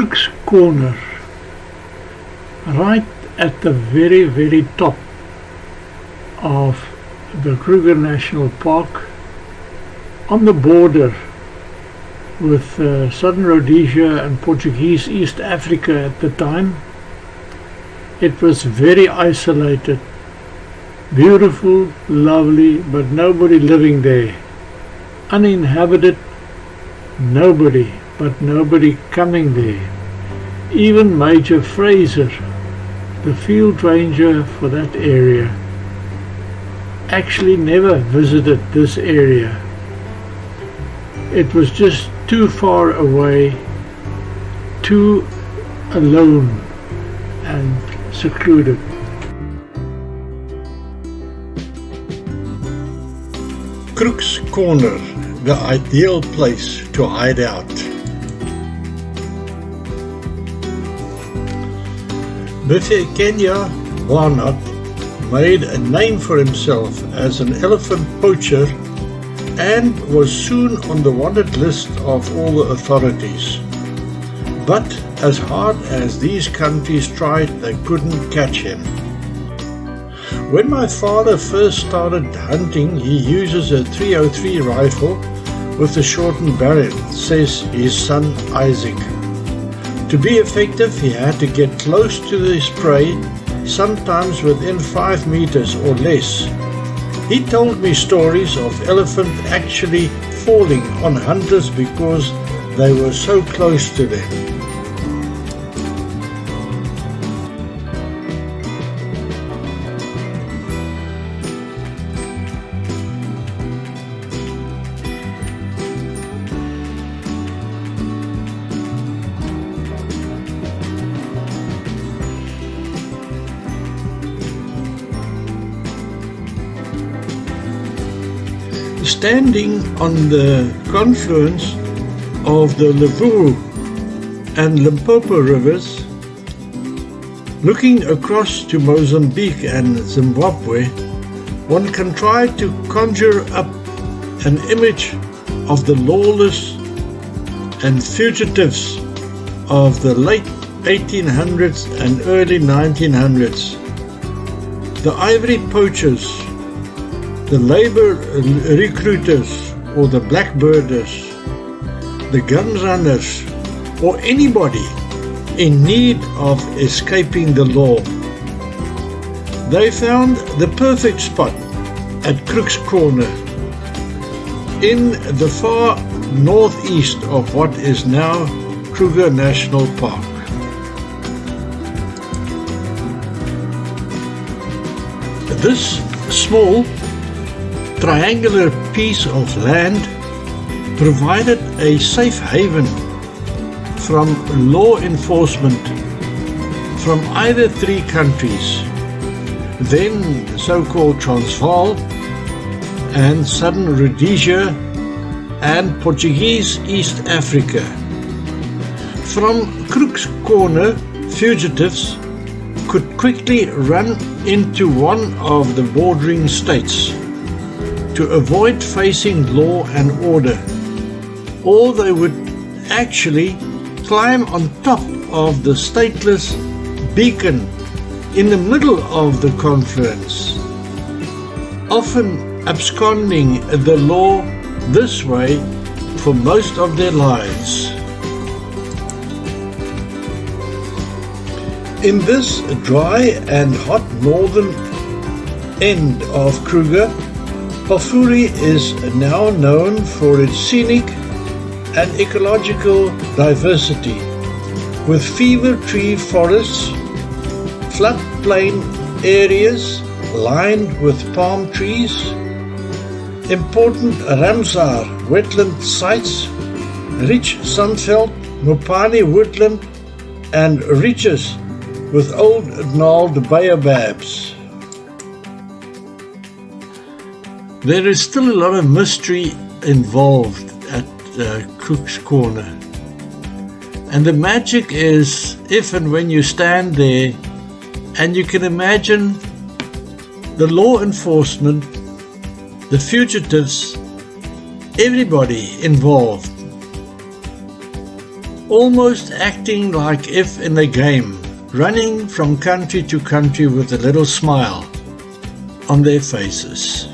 Crooks Corner, right at the very, very top of the KRUGER National Park, on the border with Southern Rhodesia and Portuguese East Africa at the time. It was very isolated, beautiful, lovely, but nobody living there. Uninhabited, nobody, but nobody coming there. Even Major Fraser, the field ranger for that area, actually never visited this area. It was just too far away, too alone and secluded. Crooks Corner, the ideal place to hide out. Buffy Kenya Barnard made a name for himself as an elephant poacher and was soon on the wanted list of all the authorities. But as hard as these countries tried, they couldn't catch him. When my father first started hunting, he uses a .303 rifle with a shortened barrel, says his son Isaac. To be effective, he had to get close to his prey, sometimes within 5 meters or less. He told me stories of elephants actually falling on hunters because they were so close to them. Standing on the confluence of the Lebu and Limpopo rivers, looking across to Mozambique and Zimbabwe, one can try to conjure up an image of the lawless and fugitives of the late 1800s and early 1900s. The ivory poachers, the labor recruiters or the blackbirders, the gun runners, or anybody in need of escaping the law. They found the perfect spot at Crooks Corner in the far northeast of what is now KRUGER National Park. This small triangular piece of land provided a safe haven from law enforcement from either three countries, then so-called Transvaal and Southern Rhodesia and Portuguese East Africa. From Crooks Corner, fugitives could quickly run into one of the bordering states to avoid facing law and order, or they would actually climb on top of the stateless beacon in the middle of the confluence, often absconding the law this way for most of their lives. In this dry and hot northern end of KRUGER, Pafuri is now known for its scenic and ecological diversity, with fever tree forests, floodplain areas lined with palm trees, important Ramsar wetland sites, rich sunveld, Mopani woodland, and reaches with old gnarled baobabs. There is still a lot of mystery involved at Crooks Corner. And the magic is if and when you stand there and you can imagine the law enforcement, the fugitives, everybody involved almost acting like if in a game, running from country to country with a little smile on their faces.